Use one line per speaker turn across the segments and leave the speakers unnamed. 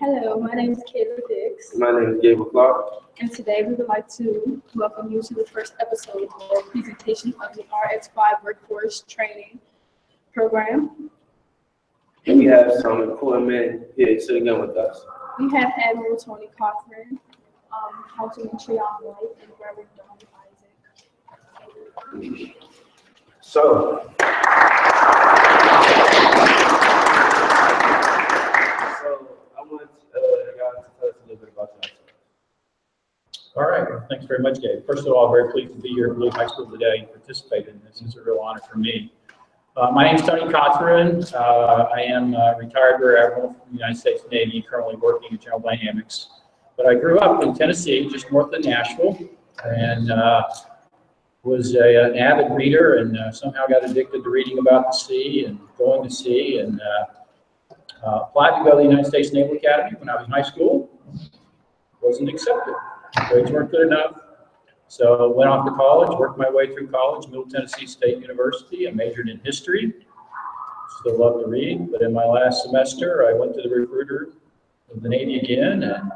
Hello, my name is Kayla Dix,
My name is Gabriel Clark.
and today we would like to welcome you to the first episode of our presentation of the RX5 Workforce Training Program.
And we have some important men here sitting in with us.
We have Admiral Tony Cochran, Councilman Treon White, and Reverend Don Isaac.
So I want you guys to tell us a little bit about yourself.
All right, well, thanks very much, Gabe. First of all, very pleased to be here at Balliou High School today and participate in this. It's a real honor for me. My name is Tony Cochran. I am a retired Rear Admiral from the United States Navy, currently working at General Dynamics. But I grew up in Tennessee, just north of Nashville, and was an avid reader and somehow got addicted to reading about the sea and going to sea, and applied to go to the United States Naval Academy when I was in high school. Wasn't accepted. Grades weren't good enough. So went off to college, worked my way through college, Middle Tennessee State University. I majored in history. Still love to read, but in my last semester, I went to the recruiter of the Navy again and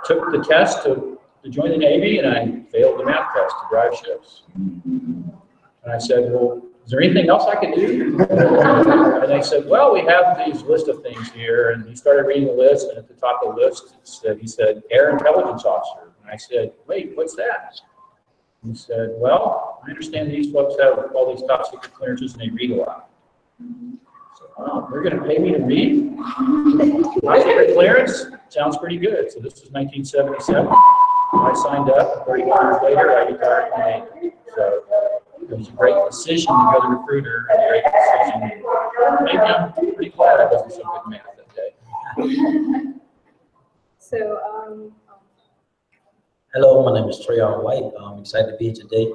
took the test to join the Navy, and I failed the math test to drive ships. And I said, well, is there anything else I could do? And they said, well, we have these list of things here. And he started reading the list, and at the top of the list, he said, Air Intelligence Officer. And I said, wait, what's that? And he said, well, I understand these folks have all these top secret clearances and they read a lot. So, oh, they're going to pay me to read? Top secret clearance? Sounds pretty good. So this was 1977. I signed up. 30 years later, I retired from the Navy. So it was a great decision to go to the recruiter, and a great decision. Maybe I'm pretty glad I wasn't so good at math that day.
So,
Hello, my name is Treon White. I'm excited to be here today.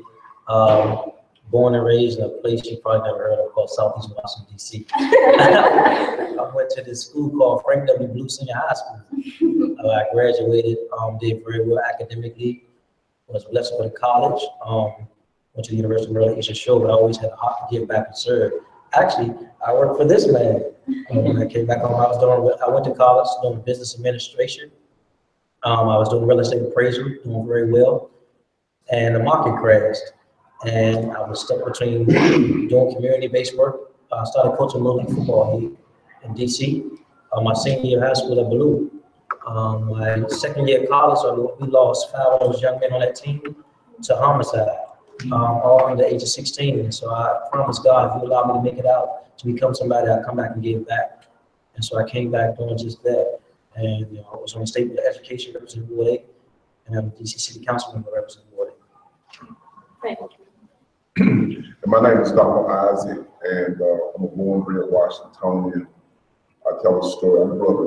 Born and raised in a place you probably never heard of called Southeast Washington, D.C. I went to this school called Frank W. Blue Senior High School. I graduated, did very well academically, was blessed with a college, went to the University of Maryland, Eastern Shore, but I always had a heart to give back and serve. Actually, I worked for this man. When I came back home, I went to college doing business administration. I was doing real estate appraisal, doing very well, and the market crashed. And I was stuck between doing community-based work. I started coaching Little League football here in DC. My senior year of high school at Balliou. My second year of college, we lost 5 of those young men on that team to homicide, all under the age of 16. And so I promised God, if you allow me to make it out, to become somebody, I'll come back and give back. And so I came back doing just that. And I was on the state education representative Ward 8, and I'm the DC City Council member representing Ward 8.
thank you.
My name is Dr. Isaac, and I'm a born-bred Washingtonian. I tell a story. I grew up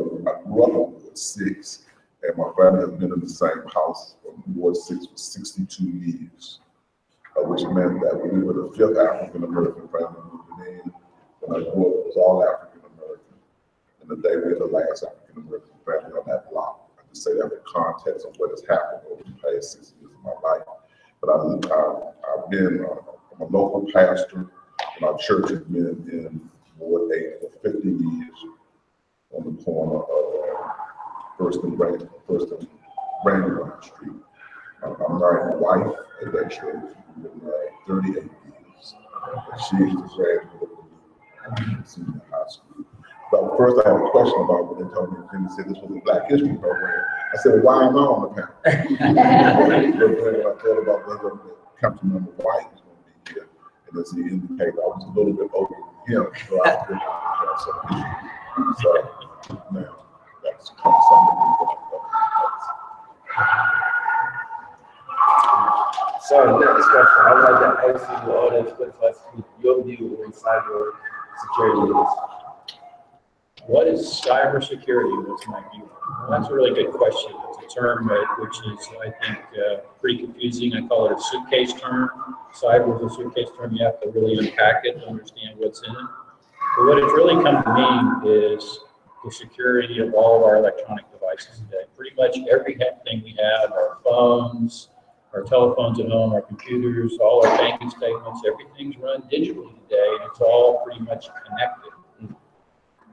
in Ward 6, and my family has been in the same house from Ward 6 for 62 years, which meant that when we were the 5th African-American family moving in, when I grew up, it was all African-American. And the day we were the last African-American family on that block. I just say that in context of what has happened over the past 6 years of my life. But I've been I'm a local pastor, and our church has been in Ward 8 for 50 years on the corner of First and Brandywine Street. I'm married to my wife at that church. We've been married 38 years. And she is the graduate of the senior high school. But first, I had a question about what they told me. They said this was a Black History program. I said, why am I on the panel? When I told about whether Councilmember White was going to be here, and as he indicated, I was a little bit older than him, so I didn't have some issues. So now that's kind of something
So next question, I would like to ask you the audience question, your view on cyber security is.
What is cybersecurity? What's my view? Well, that's a really good question. It's a term which is, I think, pretty confusing. I call it a suitcase term. Cyber is a suitcase term. You have to really unpack it to understand what's in it. But what it's really come to mean is the security of all of our electronic devices today. Pretty much everything we have, our phones, our telephones at home, our computers, all our banking statements, everything's run digitally today, and it's all pretty much connected.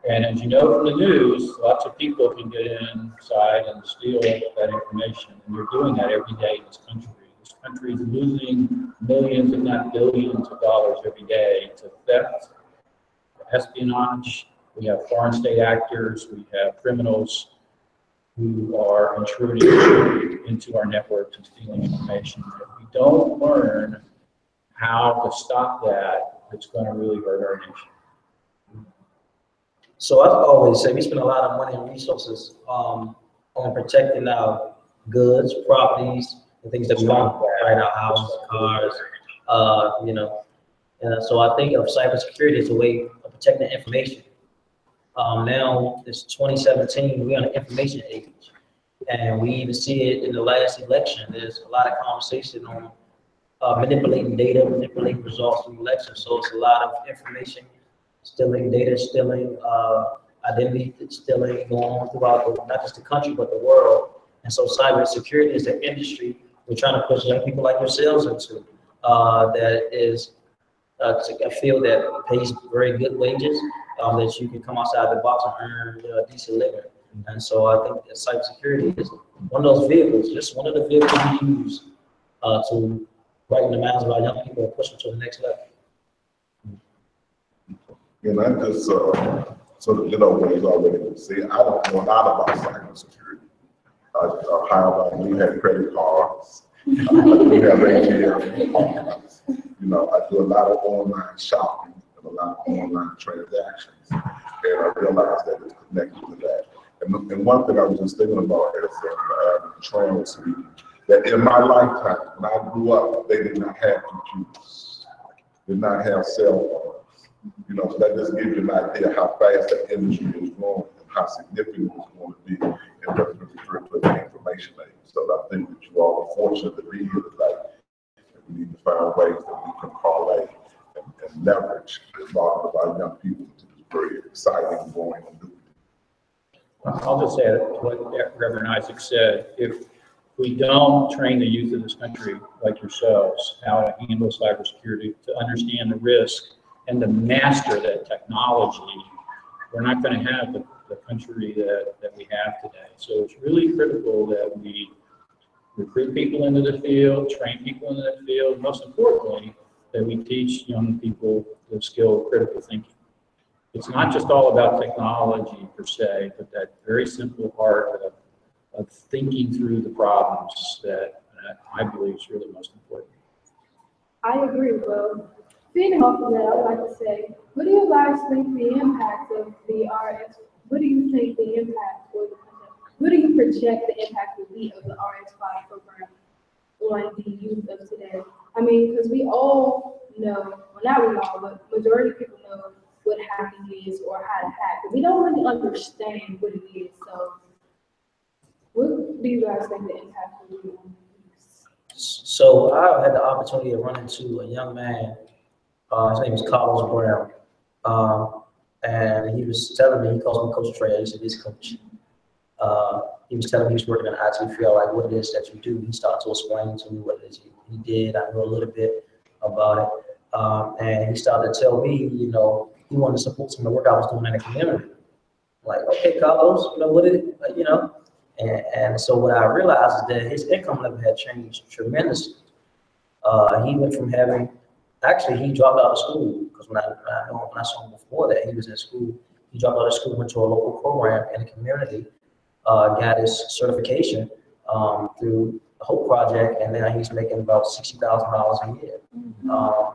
And as you know from the news, lots of people can get inside and steal that information, and they're doing that every day in this country. This country is losing millions, if not billions of dollars every day to theft, espionage. We have foreign state actors, we have criminals who are intruding into our networks and stealing information. If we don't learn how to stop that, it's going to really hurt our nation.
So I've always said we spend a lot of money and resources on protecting our goods, properties, and things that we want, right? Our houses, cars, you know. So I think of cybersecurity as a way of protecting information. Now it's 2017, we're on an information age, and we even see it in the last election. There's a lot of conversation on manipulating data, manipulating results from elections. So it's a lot of information stealing, data stealing, identity stealing going on throughout not just the country, but the world. And so cybersecurity is an industry we're trying to push young people like yourselves into, that is a field that pays very good wages, that you can come outside the box and earn a decent living. And so I think that cybersecurity is one of those vehicles, just one of the vehicles we use to brighten the minds of our young people and push them to the next level.
And I just, so that you know what he's already said, I don't know a lot about cybersecurity. However, I do have credit cards. I do have ATM. You know, I do a lot of online shopping and a lot of online transactions. And I realize that it's connected to that. And one thing I was just thinking about as Tran was speaking, that in my lifetime, when I grew up, they did not have computers, did not have cell phones. You know, so that just gives you an idea how fast that industry is growing and how significant it's going to be in the information age. So I think that you all are fortunate to be here tonight. And we need to find ways that we can parlay and leverage the involvement of our young people into this very exciting, growing, and new.
I'll just add to what Reverend Isaac said. If we don't train the youth of this country, like yourselves, how to handle cybersecurity, to understand the risk, and to master that technology, we're not going to have the country that we have today. So it's really critical that we recruit people into the field, train people into the field, most importantly, that we teach young people the skill of critical thinking. It's not just all about technology per se, but that very simple part of thinking through the problems that I believe is really most important.
I agree, Will. Feeding off of that, I would like to say, what do you guys think the impact of the RX, what do you think the impact, or what do you project the impact will be of the RX5 program on the youth of today? I mean, because we all know, well, not we all, but majority of people know what hacking is or how to hack, but we don't really understand what it is. So what do you guys think the impact will be on the youth?
So I had the opportunity to run into a young man. His name is Carlos Brown, and he was telling me, he calls me Coach Trey, I used to be his coach. He was telling me he was working in the IT field, like what it is that you do. He started to explain to me what it is he did. I knew a little bit about it, and he started to tell me, you know, he wanted to support some of the work I was doing in the community. I'm like, okay, Carlos, you know, what is it, like, you know? And so what I realized is that his income level had changed tremendously. He went from having, actually, he dropped out of school, because when I saw him before that, he was in school. He dropped out of school, went to a local program in the community, got his certification through the Hope Project, and now he's making about $60,000 a year.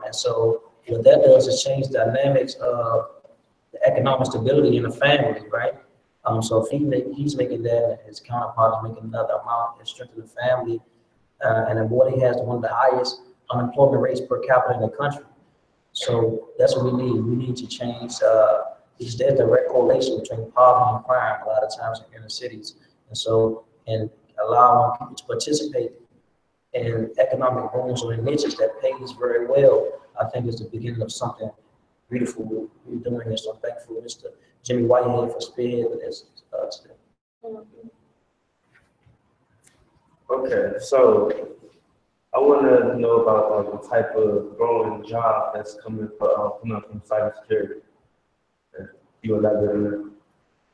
And so what that does is change the dynamics of the economic stability in the family, right? So if he's making that, and his counterpart is making another amount, it strengthens the family. And then what he has one of the highest unemployment rates per capita in the country. So that's what we need. We need to change, because there's a direct correlation between poverty and crime a lot of times in inner cities. And so, and allowing people to participate in economic booms or in niches that pays very well, I think is the beginning of something beautiful we're doing this. So I'm thankful to Mr. Jimmy Whitehead for spearheading this today.
Okay, so I want to know about the type of growing job that's coming up from cybersecurity. you elaborate on that?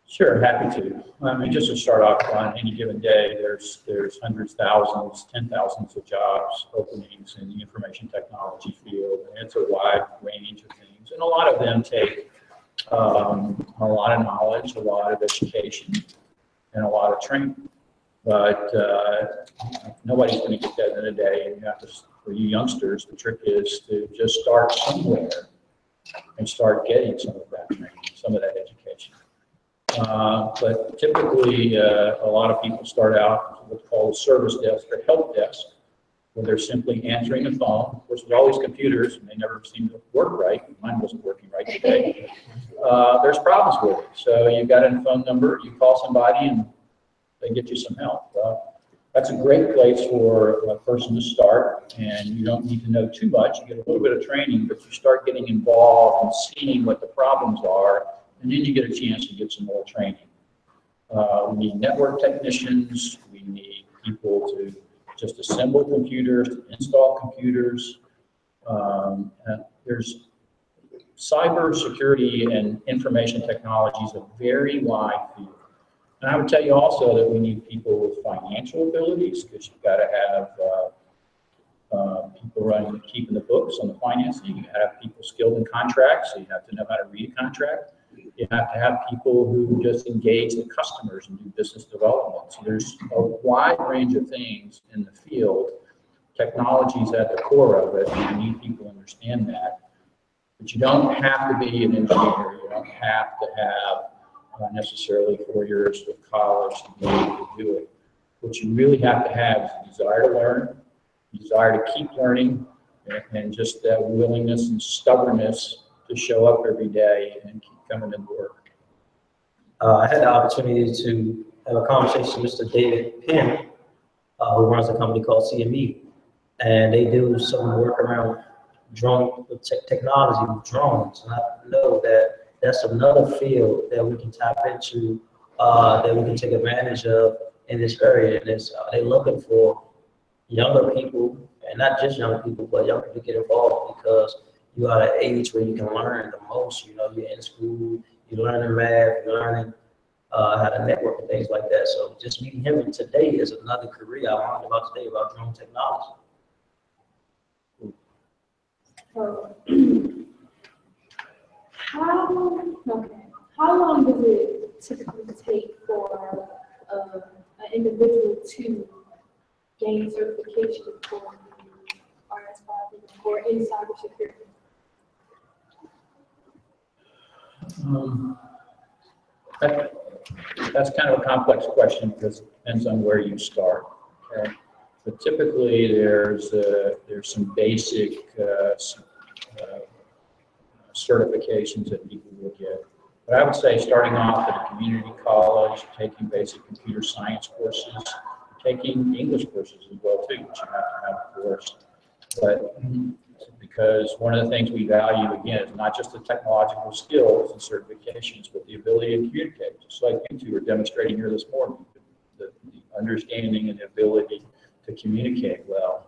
Sure, happy to. I mean, just to start off, on any given day, there's hundreds, thousands, 10,000s of jobs openings in the information technology field, and it's a wide range of things. And a lot of them take a lot of knowledge, a lot of education, and a lot of training. But nobody's going to get that in a day. And you have to, for you youngsters, the trick is to just start somewhere and start getting some of that training, some of that education. But typically, a lot of people start out with what's called a service desk or help desk, where they're simply answering the phone. Of course, with all these computers, and they never seem to work right. Mine wasn't working right today. There's problems with it. So you've got a phone number, you call somebody, and they get you some help. That's a great place for a person to start, and you don't need to know too much. You get a little bit of training, but you start getting involved and seeing what the problems are, and then you get a chance to get some more training. We need network technicians. We need people to just assemble computers, to install computers. There's cyber security and information technology is a very wide field. And I would tell you also that we need people with financial abilities, because you've got to have people keeping the books on the financing. You have people skilled in contracts, so you have to know how to read a contract. You have to have people who just engage the customers and do business development. So there's a wide range of things in the field. Technology is at the core of it, and you need people to understand that. But you don't have to be an engineer. You don't have to have necessarily 4 years of college to be able to do it. What you really have to have is a desire to learn, a desire to keep learning, and just that willingness and stubbornness to show up every day and keep coming into work.
I had the opportunity to have a conversation with Mr. David Penn, who runs a company called CME, and they do some work around drone technology with drones. And I know that that's another field that we can tap into, that we can take advantage of in this area. And they're looking for younger people, and not just young people, but young people to get involved, because you are at an age where you can learn the most. You know, you're in school, you're learning math, you're learning how to network and things like that. So just meeting him today is another career I learned about today about drone technology.
How long does it typically take for an individual to gain certification for RX5 or in cybersecurity?
That's kind of a complex question, because it depends on where you start. Okay? But typically, there's some basic certifications that people will get. But I would say starting off at a community college, taking basic computer science courses, taking English courses as well too, which you have to have, of course. But because one of the things we value, again, is not just the technological skills and certifications, but the ability to communicate. Just like you two are demonstrating here this morning, the understanding and the ability to communicate well.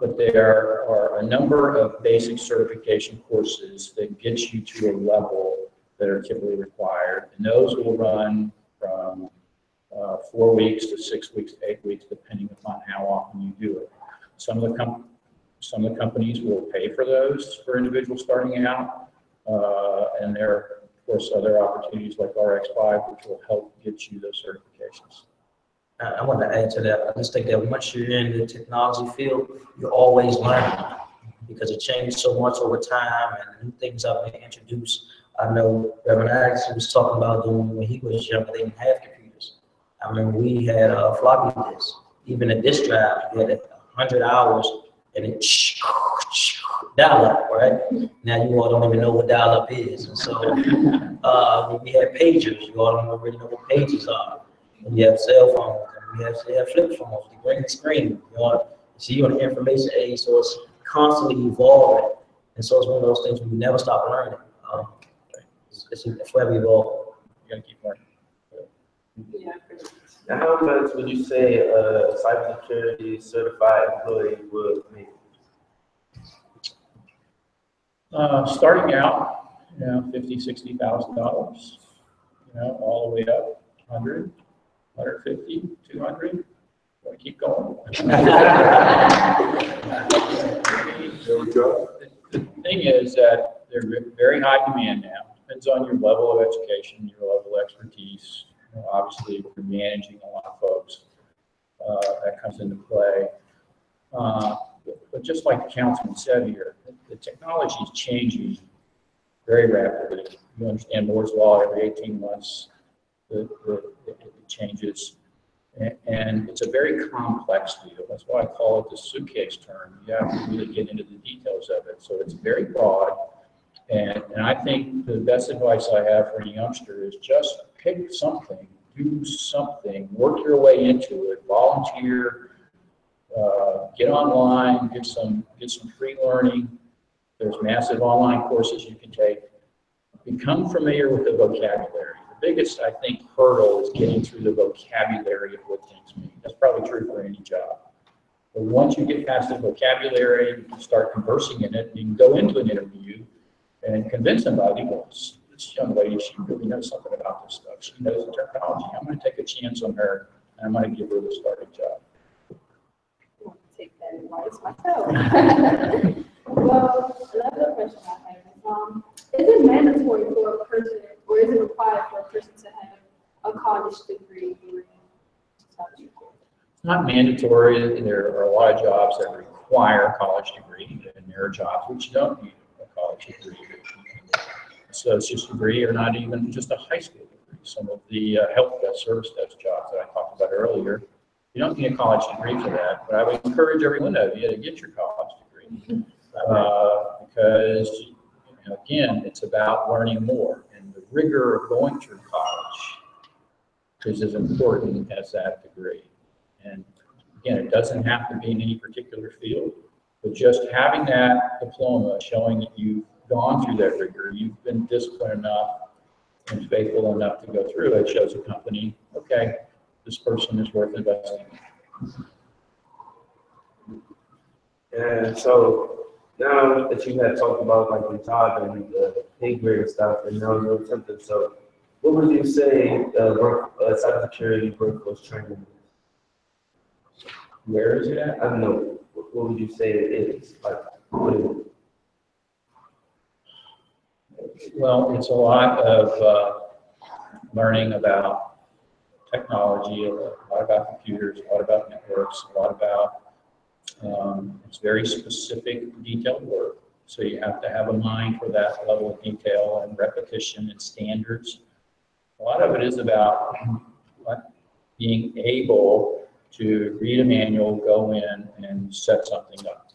But there are a number of basic certification courses that get you to a level that are typically required. And those will run from 4 weeks to 6 weeks to 8 weeks, depending upon how often you do it. Some of the companies will pay for those for individuals starting out. And there are, of course, other opportunities like RX5, which will help get you those certifications.
I want to add to that. I just think that once you're in the technology field, you're always learning, because it changed so much over time and new things are being introduced. I know Reverend Alex was talking about doing when he was younger, they didn't have computers. I remember we had floppy disks. Even a disk drive, you had 100 hours and it dial-up, right? Now you all don't even know what dial-up is. And so when we had pagers, you all don't really know what pages are. When you have cell phones, and you have flip phones, the green screen, so you're on the information age, so it's constantly evolving. And so it's one of those things where you never stop learning. It's forever evolving.
You're going to keep learning.
Yeah.
Now, how much would you say a cybersecurity certified employee would make?
Starting out, you know, $50,000, $60,000, you know, all the way up, 100, 150, 200. Want to keep going?
There we go.
The thing is that they're very high demand now. Depends on your level of education, your level of expertise. You know, obviously, if you're managing a lot of folks, that comes into play. But just like the councilman said here, the technology is changing very rapidly. You understand Moore's Law, every 18 months, it changes. And it's a very complex field. That's why I call it the suitcase term. You have to really get into the details of it. So it's very broad. And I think the best advice I have for a youngster is just pick something, do something, work your way into it, volunteer, get online, get some free learning. There's massive online courses you can take. Become familiar with the vocabulary. The biggest, I think, hurdle is getting through the vocabulary of what things mean. That's probably true for any job. But once you get past the vocabulary, you can start conversing in it, you can go into an interview and convince somebody, well, this young lady, she really knows something about this stuff. She knows the terminology. I'm going to take a chance on her, and I'm going to give her the starting job.
I want to take that advice myself. Well, another question I have is it mandatory for a person, or is it required for a person to have a college degree?
It's not mandatory. There are a lot of jobs that require a college degree, and there are jobs which don't need a college degree. Associate's degree, or not even just a high school degree. Some of the help desk, service desk jobs that I talked about earlier, you don't need a college degree for that. But I would encourage every one of you to get your college degree because, you know, again, it's about learning more, and the rigor of going through college is as important as that degree. And again, it doesn't have to be in any particular field, but just having that diploma showing that you've gone through that rigor, you've been disciplined enough and faithful enough to go through it, shows a company, okay, this person is worth investing in.
And so now that you had talked about like the job and the pay grade and stuff, and now you're attempting, so what would you say cybersecurity workforce training is?
Where is it at?
I don't know. What would you say it is? Like, what is it?
Well, it's a lot of learning about technology, a lot about computers, a lot about networks, a lot about, it's very specific, detailed work. So you have to have a mind for that level of detail and repetition and standards. A lot of it is about being able to read a manual, go in and set something up.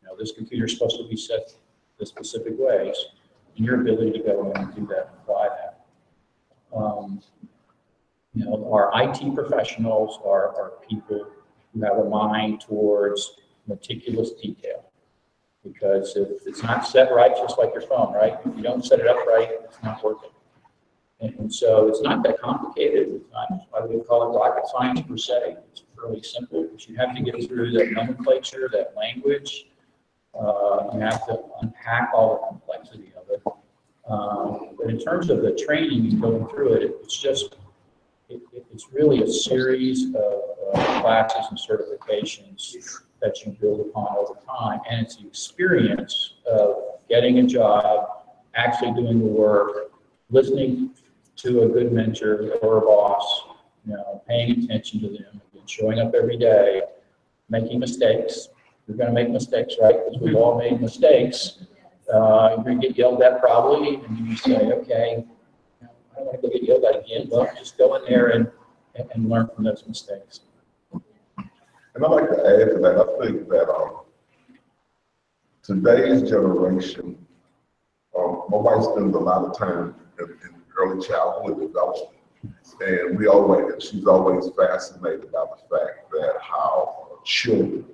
You know, this computer is supposed to be set the specific ways, and your ability to go in and do that and apply that. You know, our IT professionals are people who have a mind towards meticulous detail. Because if it's not set right, just like your phone, right? If you don't set it up right, it's not working. And so it's not that complicated. It's not, I would call it rocket science per se. It's fairly simple, but you have to get through that nomenclature, that language. You have to unpack all the complexity of it. But in terms of the training and going through it, it's really a series of classes and certifications that you build upon over time. And it's the experience of getting a job, actually doing the work, listening to a good mentor or a boss, you know, paying attention to them, and showing up every day, making mistakes. You're going to make mistakes, right? Because we've all made mistakes. You're going to get yelled at probably, and you say, okay, I don't want to go get yelled at again. Well, just go in there and learn from those mistakes.
And I'd like to add to that, I think that today's generation, my wife spends a lot of time in early childhood development. And she's always fascinated by the fact that how children,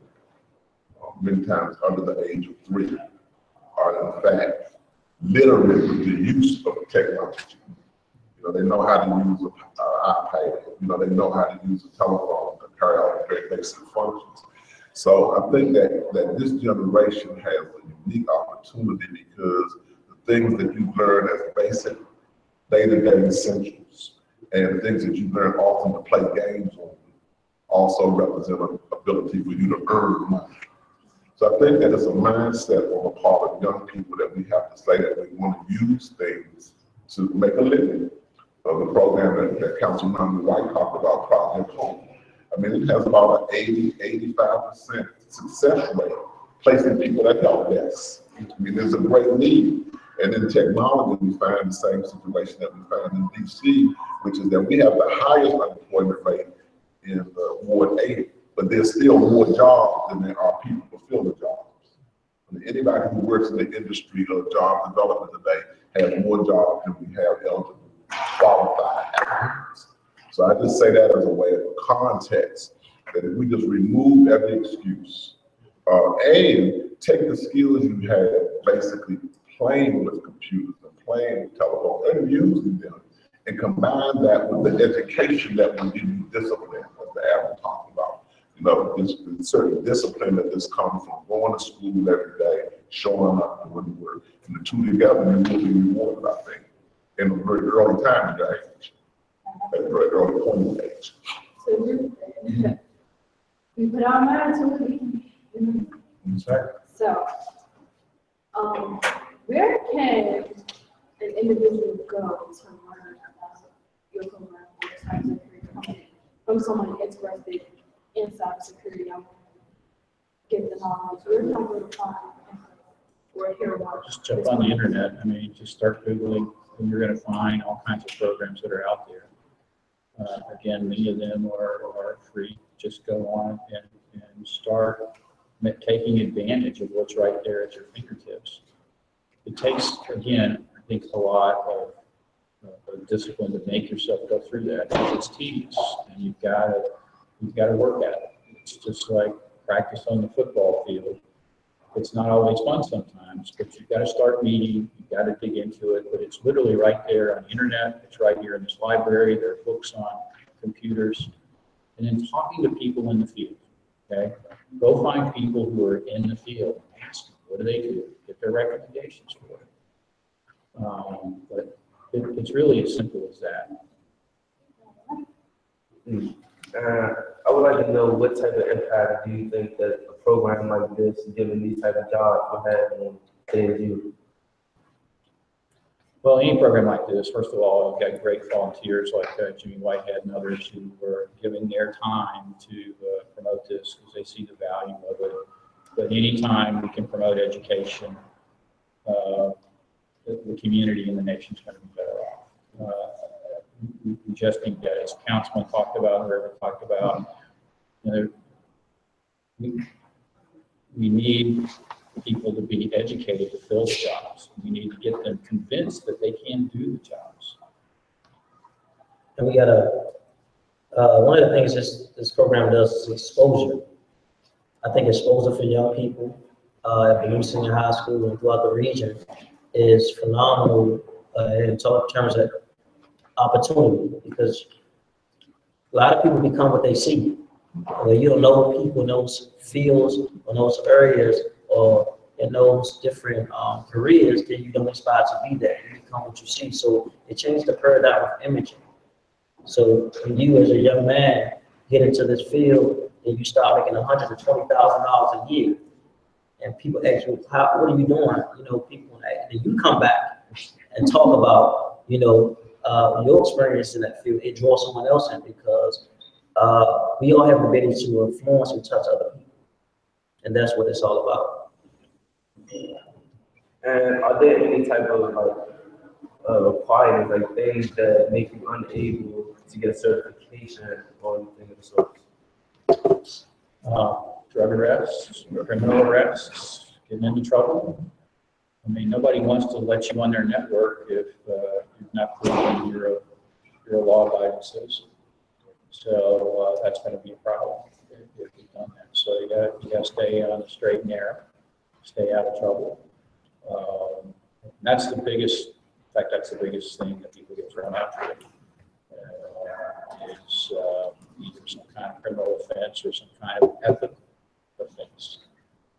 many times under the age of 3, are in fact literate with the use of technology. You know, they know how to use an iPad. You know, they know how to use a telephone to carry out very basic functions. So I think that this generation has a unique opportunity because the things that you learn as basic day-to-day essentials, and things that you learn often to play games on also represent an ability for you to earn money. So I think that it's a mindset on the part of young people that we have to say that we want to use things to make a living. The program that Councilman White talked about, Project Home. I mean, it has about an 85% success rate, placing people at help desk. I mean, there's a great need. And in technology, we find the same situation that we found in DC, which is that we have the highest unemployment rate in Ward 8, but there's still more jobs than there are people to fill the jobs. I mean, anybody who works in the industry of job development today has more jobs than we have eligible qualified applicants. So I just say that as a way of context, that if we just remove every excuse, and take the skills you have basically playing with computers and playing with telephones and using them, and combine that with the education that will give you discipline, as the Adam talked about. You know, this certain discipline that just comes from going to school every day, showing up, doing the work, and the two together, you will be rewarded, I think, in a very early time in your age, at a very early point in the age.
So we put our minds to it.
Sorry.
So, where can an individual go to learn about your program or cybersecurity from someone interested in cybersecurity? I want to get the knowledge. Where can I go to find or hear about?
Just jump on the internet. I mean, just start Googling, and you're going to find all kinds of programs that are out there. Again, many of them are free. Just go on and start taking advantage of what's right there at your fingertips. It takes, again, I think a lot of discipline to make yourself go through that. It's tedious, and you've got to work at it. It's just like practice on the football field. It's not always fun sometimes, but you've got to start meeting. You've got to dig into it. But it's literally right there on the internet. It's right here in this library. There are books on computers, and then talking to people in the field. Okay, go find people who are in the field. Ask them, what do they do? Get their recommendations for it. But it's really as simple as that.
I would like to know what type of impact do you think that a program like this, given these type of jobs, will have on today's youth?
Well, any program like this, first of all, we've got great volunteers like Jimmy Whitehead and others who are giving their time to promote this because they see the value of it. But anytime we can promote education, the community and the nation's going to be better off. We just think that, as Councilman talked about, whoever talked about, you know, we need people to be educated to fill the jobs. We need to get them convinced that they can do the jobs.
And we gotta, one of the things this program does is exposure. I think exposure for young people at Balliou Senior High School and throughout the region is phenomenal in terms of opportunity, because a lot of people become what they see. When you don't know people in those fields or those areas or in those different careers, then you don't aspire to be there. You become what you see. So it changed the paradigm of imaging. So when you as a young man get into this field and you start making $120,000 a year, and people ask you, what are you doing? You know, people, and then you come back and talk about, you know, your experience in that field. It draws someone else in because we all have the ability to influence and touch other people. And that's what it's all about.
And are there any type of requirements, like things that make you unable to get a certification or anything of the sort?
Drug arrests, criminal arrests, getting into trouble. I mean, nobody wants to let you on their network if you've not proven you're a law-abiding citizen. So that's going to be a problem if you've done that. So you got to stay on the straight and narrow, stay out of trouble. That's the biggest. In fact, that's the biggest thing that people get thrown out for. Is either some kind of criminal offense or some kind of ethical offense.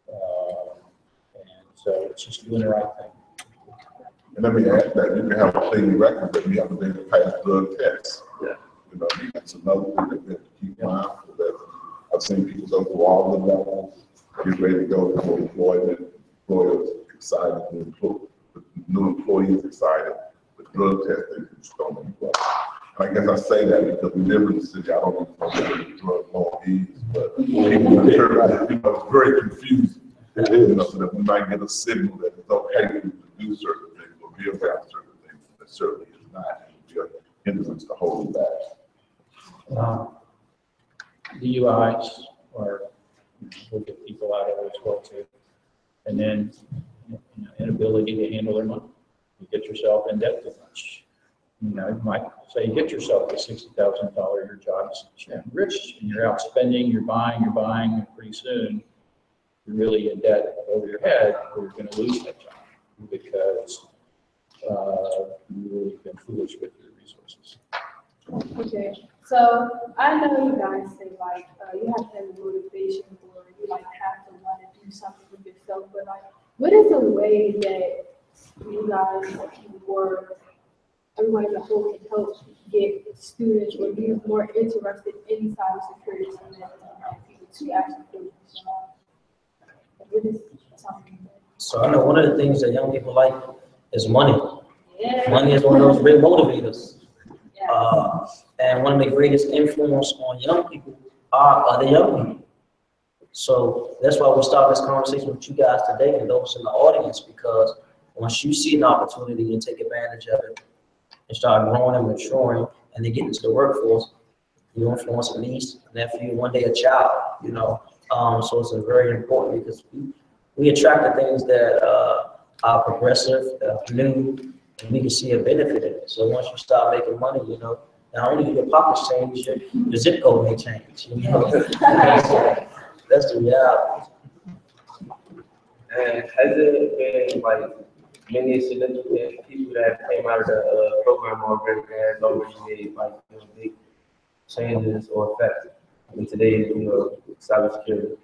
And so it's just doing the right thing.
And let me add that you can have a clean record, but you have to be able to pass drug tests.
Yeah.
You know, that's another thing that we have to keep mindful that I've seen people go through all the levels, get ready to go for employment, employers excited, new employees excited, but drug testing is going to be well. I guess I say that because we live in the city. I don't know what the drug law is, but people in church, it's very confusing. You know, so that we might get a signal that it's okay to do certain things or be about certain things. That certainly is not. It would be a hindrance to hold back.
DUIs, or we'll get people out of it as well too. And then, inability to handle their money. You get yourself in debt too much. You might say you get yourself a $60,000 your job is rich, and you're out spending, you're buying, and pretty soon you're really in debt over your head, or you're going to lose that job because you've really been foolish with your resources.
Okay, so I know you guys say like you have to have motivation or you like have to want to do something with yourself, but like what is a way that you guys or everyone as a whole can help get students or youth more interested in cybersecurity so that people to actually do this? What is something that
So I know one of the things that young people like is money.
yeah.
Money is one of those great motivators.
Yeah.
And one of the greatest influence on young people are other young people. So that's why we start this conversation with you guys today and those in the audience, because once you see an opportunity and take advantage of it and start growing and maturing and then get into the workforce, you influence a niece, a nephew, one day a child, So it's very important because we attract the things that are progressive, new, and we can see a benefit in it. So once you start making money, not only do your pockets change, your zip code may change. That's the reality.
And has there been like many significant people that came out of the program already that has already made like big changes or effects in today's cybersecurity?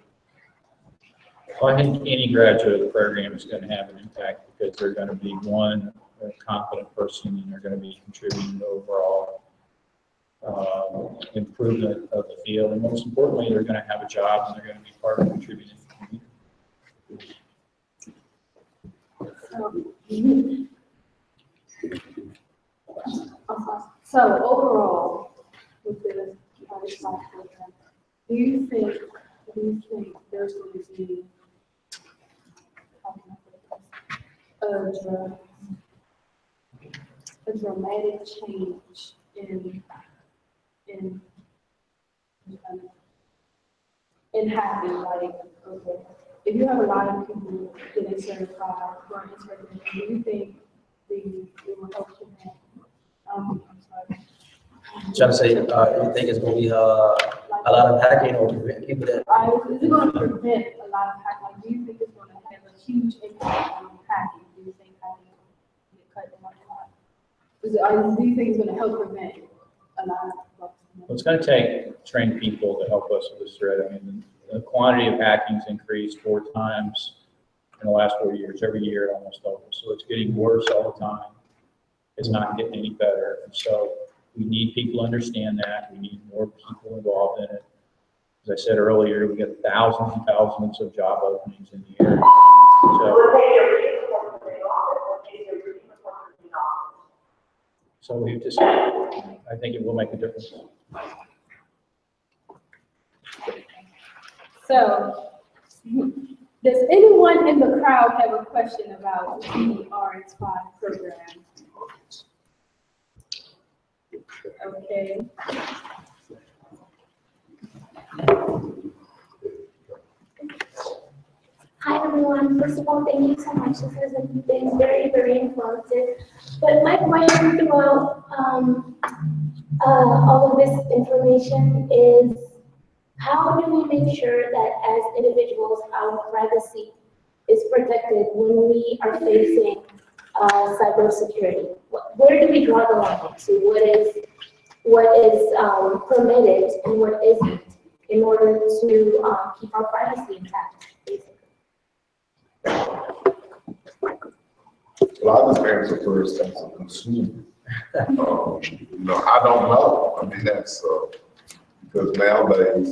Well, I think any graduate program is going to have an impact because they're going to be one a competent person and they're going to be contributing to overall improvement of the field. And most importantly, they're going to have a job and they're going to be part of contributing to the community.
So overall, with the RX5 program, do you think there's going to be a dramatic change in hacking? Like, okay, if you have a lot of people getting certified who are interested in it, do you think it will help prevent? I'm sorry.
Trying to say, you think it's going to be a lot of hacking or prevent people that?
Is it going to prevent a lot of hacking? Like, do you think it's going to have a huge impact on hacking? Do you think hacking will get cut down a lot? Do you think it's going to help prevent a lot of?
Well, it's going to take trained people to help us with this threat. I mean, the quantity of hacking's increased 4 times in the last 4 years. Every year, it almost doubles. So it's getting worse all the time. It's not getting any better. And so we need people to understand that. We need more people involved in it. As I said earlier, we got thousands and thousands of job openings in the area. So we've just, I think it will make a difference.
So, does anyone in the crowd have a question about the RX5 program? Okay.
Hi everyone. First of all, thank you so much. This has been very, very informative. But my question throughout all of this information is, how do we make sure that as individuals our privacy is protected when we are facing cybersecurity? Where do we draw the line to what is permitted and what isn't in order to keep our privacy intact, basically?
Well, I just answer first as a consumer. I don't know. I mean, that's because nowadays,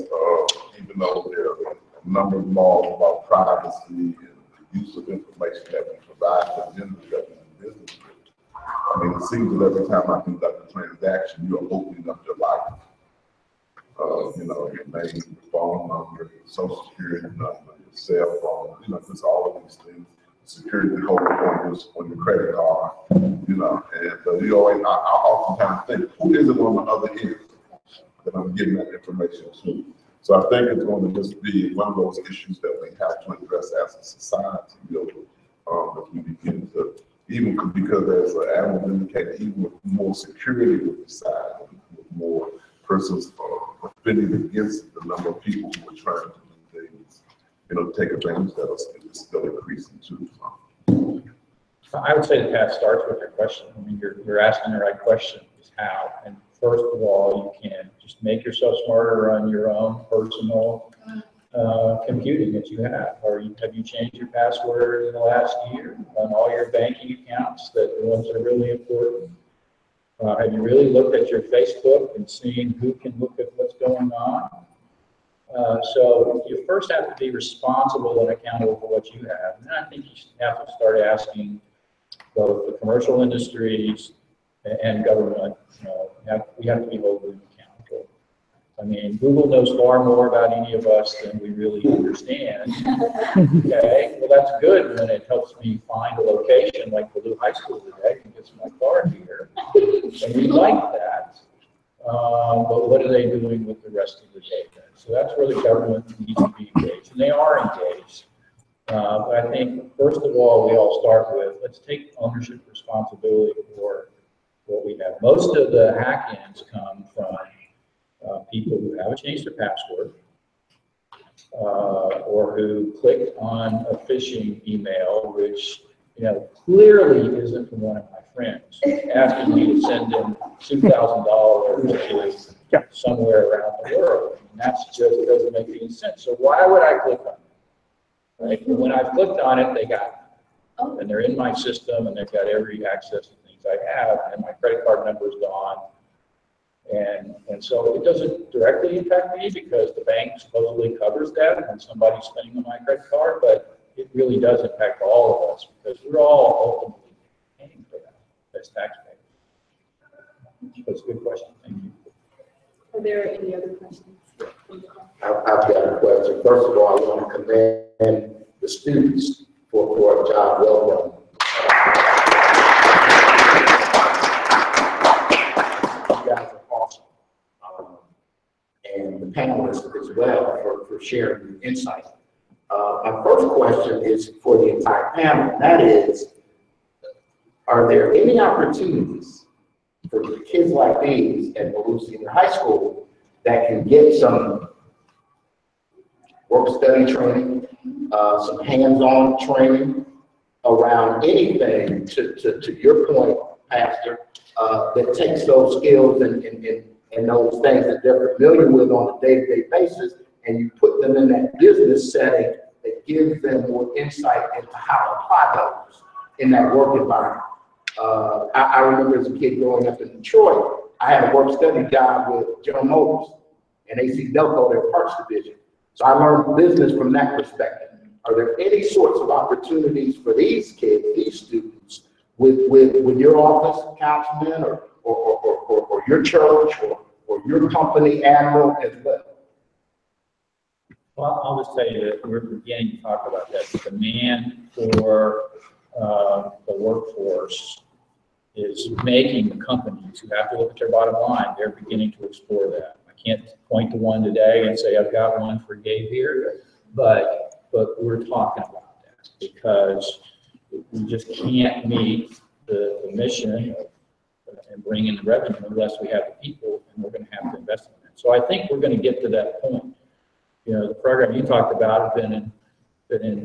even though there are a number of laws about privacy and the use of information that we provide to vendors that we do business with, I mean, it seems that every time I conduct a transaction, you're opening up your life. Your name, your phone number, your social security number, your cell phone, just all of these things. Security code on your credit card, and you always, I oftentimes think, who is it on the other end that I'm getting that information to? So I think it's going to just be one of those issues that we have to address as a society, as we begin to, even because as Adam indicated, even with more security with the side, with more persons defending against the number of people who are trying to do things, take advantage that is still increasing too.
I would say the path starts with your question. I mean, you're asking the right question, is how. And first of all, you can just make yourself smarter on your own personal computing that you have. Or have you changed your password in the last year on all your banking accounts, the ones that are really important? Have you really looked at your Facebook and seen who can look at what's going on? So you first have to be responsible and accountable for what you have. And then I think you have to start asking both the commercial industries and government, we have to be holding accountable. I mean, Google knows far more about any of us than we really understand. Okay, well that's good when it helps me find a location like Balliou High School today and gets my car here. And we like that. But what are they doing with the rest of the data? So that's where the government needs to be engaged, and they are engaged. But I think, first of all, we all start with, let's take ownership responsibility for what we have. Most of the hack-ins come from people who haven't changed their password, or who clicked on a phishing email, which clearly isn't from one of my friends, asking me to send them $2,000 to somewhere around the world. And that just doesn't make any sense. So why would I click on it? Right? When I clicked on it, they got it. And they're in my system, and they've got every access to things I have, and my credit card number is gone. And so it doesn't directly impact me because the bank supposedly covers that when somebody's spending on my credit card, but it really does impact all of us because we're all ultimately paying for that as taxpayers. That's a good question. Thank you.
Are there any other questions?
I've got a question. First of all, I want to commend the students for a job well done. You guys are awesome. And the panelists as well for sharing your insight. My first question is for the entire panel, and that is, are there any opportunities for kids like these at Balliou Senior High School that can get some work-study training, some hands-on training around anything, to your point, Pastor, that takes those skills and those things that they're familiar with on a day-to-day basis, and you put them in that business setting that gives them more insight into how to apply those in that work environment. I remember as a kid growing up in Detroit, I had a work-study job with General Motors and AC Delco, their parts division. So I learned business from that perspective. Are there any sorts of opportunities for these kids, these students, with your office, Councilman, or your church, or your company, Admiral, as well?
Well, I'll just tell you that we're beginning to talk about that. The demand for the workforce is making the companies who have to look at their bottom line, they're beginning to explore that. I can't point to one today and say I've got one for Gabe here, but we're talking about that because we just can't meet the mission and bring in the revenue unless we have the people, and we're going to have to invest in that. So I think we're going to get to that point. The program you talked about has been in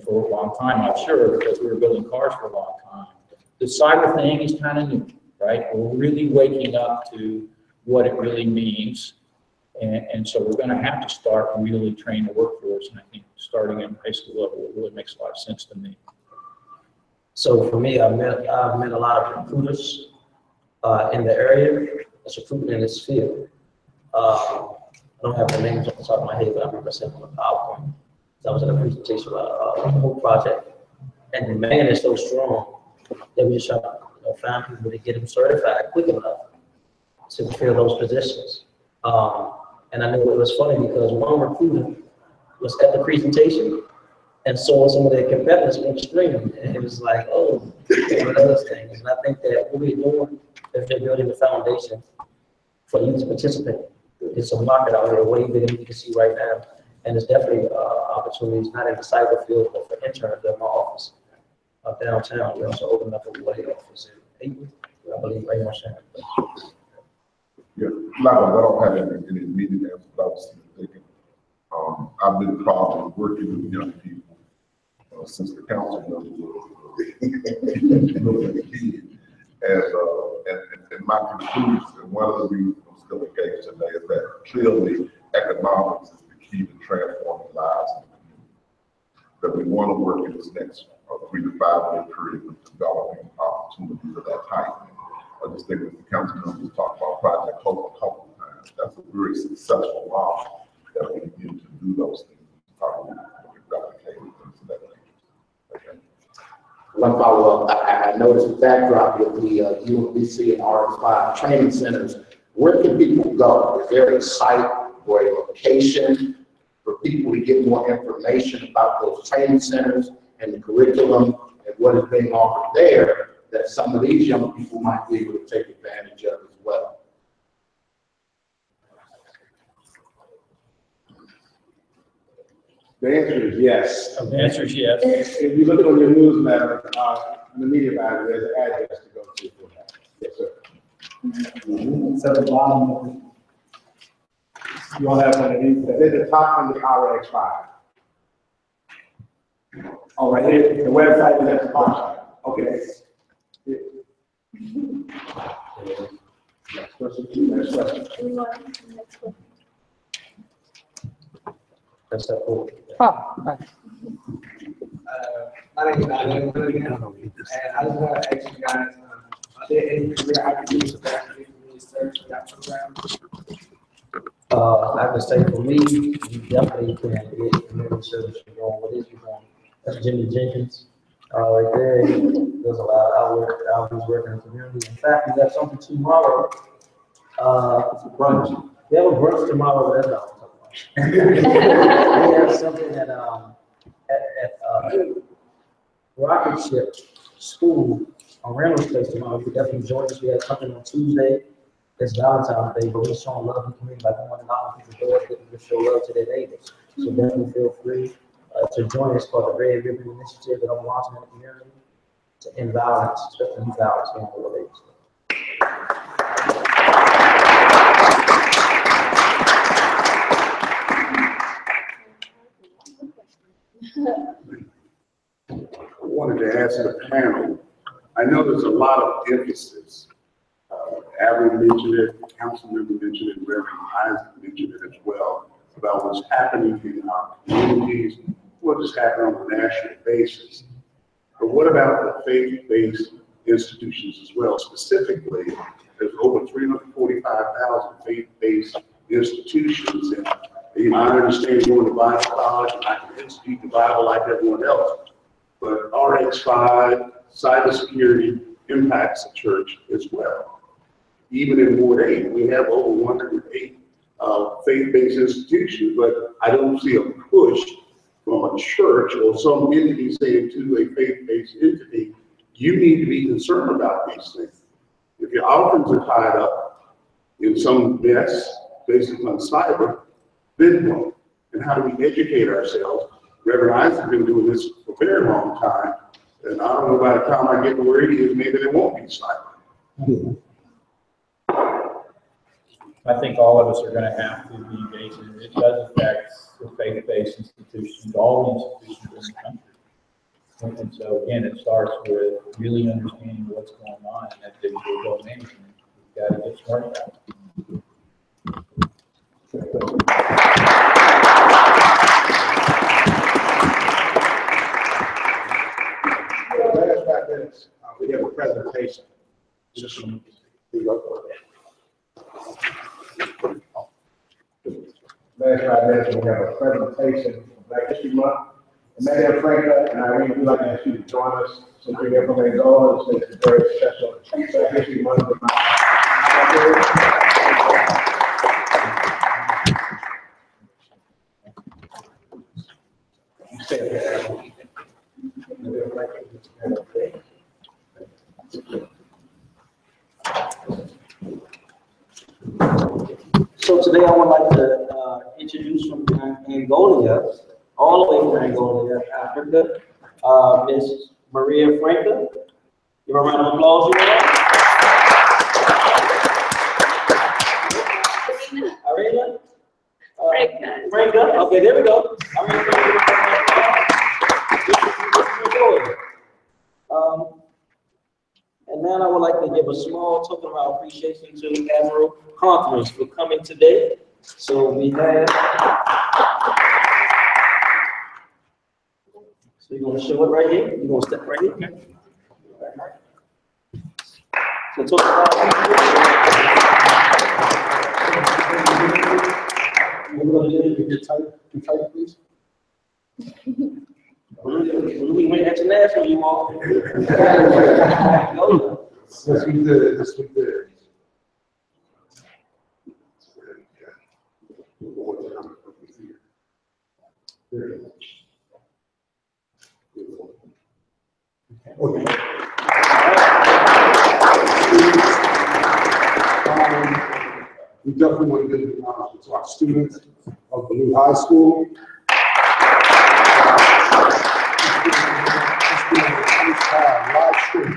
for a long time, I'm sure, because we were building cars for a long time. The cyber thing is kind of new, right? We're really waking up to what it really means. And so we're going to have to start really training the workforce. And I think starting in high school level, it really makes a lot of sense to me.
So for me, I've met a lot of recruiters in the area that's recruiting in this field. I don't have the names off the top of my head, but I remember seeing on the PowerPoint. So I was in a presentation about the whole project. And the demand is so strong that we just try to find people to get them certified quick enough to fill those positions. And I knew it was funny because one recruiter was at the presentation and saw some of their competitors on the screen, and it was like, oh, one of those things. And I think that what we're doing is they're building the foundation for you to participate. There's a market out there way bigger than you can see right now, and there's definitely opportunities not in the cyber field, but for interns at my office downtown. We also opened up a way office in April, I believe, right now.
Yeah, I don't have any immediate answers, but I was thinking, I've been probably working with young people since the council member was a kid. And my conclusion, and one of the reasons I'm still engaged today is that clearly economics is the key to transforming lives in the community. That we want to work in this next 3 to 5 year period with developing opportunities of that type. I just think that the council members talked about Project Hope a couple of times. That's a very successful model that we begin to do those things. Probably replicate things of that nature. Okay.
One follow-up, I noticed the backdrop with the UMBC and RX5 training centers. Where can people go? Is there a site or a location for people to get more information about those training centers and the curriculum and what is being offered there that some of these young people might be able to take advantage of as well?
The answer is yes.
The answer is yes.
If you look on your newsletter, in the media matter, there's an address to go to for that. Yes, sir.
It's at the bottom. You all have one of these.
It's at the top under RX5.
Oh, right here.
The website is at the bottom. Okay. Next question. Next question.
That's that cool.
My name is Alan, and I just want to ask you guys, are there any career opportunities that you can search for that program?
I can say for me, you definitely can get community service going. What is you doing? That's Jimmy Jenkins. Right there, there's a lot of outreach working in the community. In fact, we got something tomorrow. Brunch. We have a brunch tomorrow. That's not what I'm talking about. We have something at Rocket Ship School on Reynolds Place tomorrow. You can definitely join us. We have something on Tuesday. It's Valentine's Day, but we're showing love in the community by going knocking people's doors, getting to show love to their neighbors. So definitely feel free to join us for the Red Ribbon Initiative that I'm launching in the community to end violence, especially violence in the village.
I wanted to ask the panel, I know there's a lot of emphasis. Aaron mentioned it, the council member mentioned it, Reverend Isaac mentioned it as well, about what's happening in our communities, what is happening on a national basis. But what about the faith-based institutions as well? Specifically, there's over 345,000 faith-based institutions. And I understand going to Bible college, and I can institute the Bible like everyone else. But RX5, cybersecurity impacts the church as well. Even in Ward 8, we have over 108 faith-based institutions, but I don't see a push from a church or some entity saying to a faith-based entity, you need to be concerned about these things. If your offerings are tied up in some mess based upon cyber, then what? And how do we educate ourselves? Reverend Isaac has been doing this for a very long time, and I don't know by the time I get to where he is, maybe there won't be cyber.
I think all of us are going to have to be engaged in it. It does affect the faith-based institutions, all institutions in the country. And so again, it starts with really understanding what's going on in that digital domain. We've got to get smart about it.
Last back there presentation.
Here you go.
Last 5 minutes, we have a presentation of Black History Month. And Madam Franca and Irene, we'd like to ask you to join us since we're here from Angola. It's a very special Black History Month.
So today I would like to introduce from Angola, all the way from Angola, Africa, Miss Maria Franca. Give her a round of applause. Arena? Franca. Okay, there we go. And then I would like to give a small token of our appreciation to Admiral Conference for coming today. So we have. So you're gonna show it right here. You're gonna step right here. So talk about. We're gonna do your type, please. We went international, you all.
Yes, we did. Yes, we did. Okay. We definitely want to give the honors to our students of Balliou High School. Live stream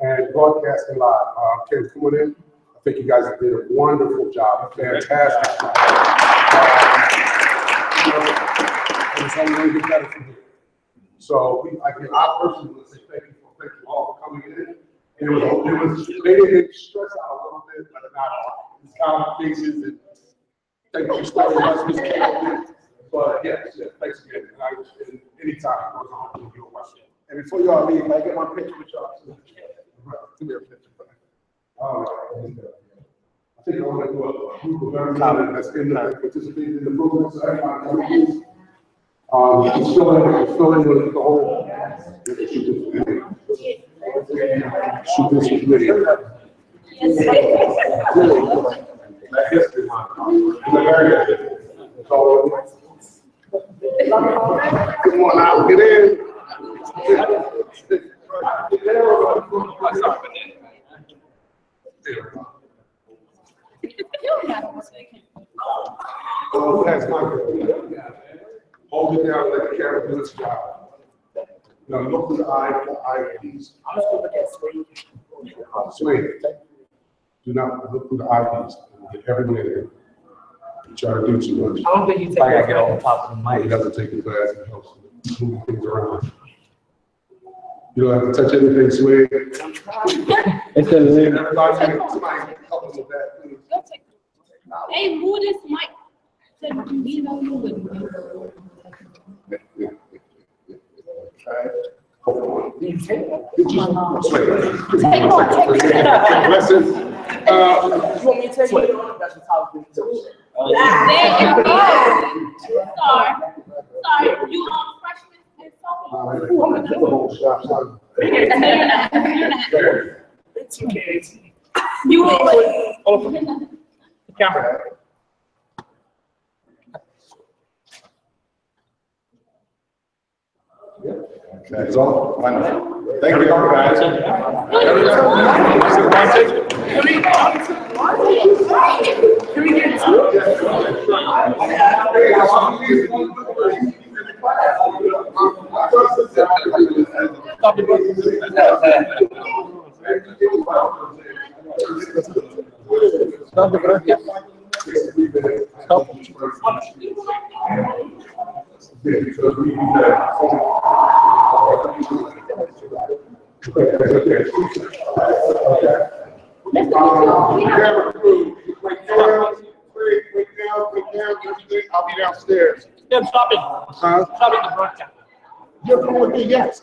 and broadcasting live. Ken, come on in. I think you guys did a wonderful job, a fantastic job. And it's only going to get better from here. So I personally want to say thank you all for coming in. And they didn't stress out a little bit, but not a lot. It's conversations and thank you for starting us. But yes, thanks again. And anytime I was on with your question. And before y'all leave, can I get my picture with y'all? Give me a picture. All right. I think I want to do a group of everybody that's participating in the program. So everybody, please. It's filling with the whole. Shoot this with video. That history month. Come on out, get in. That's my girl. Hold it down, let the camera do its job. Now look to the eyepiece. I'm just looking at Swing. Do not look through the eyepiece. Get everyone in there. Try to do too much.
I don't think you take that. Get on top of the mic.
He doesn't take the glass and helps move things around. You don't have to touch anything, Swing.
It's a little.
Somebody help us with that, please.
Hey, move this mic. You know you wouldn't.
Blessings.
You want me to tell you? That's the top of the
There you go. Sorry. You freshman and sophomore.
It's okay.
You will.
Camera.
That's all. Wonderful. Thank you, guys.
Can we get two? Stop the
I'll be downstairs.
Yeah, stop it. Stop it, the broadcast.
You're going with me, yes.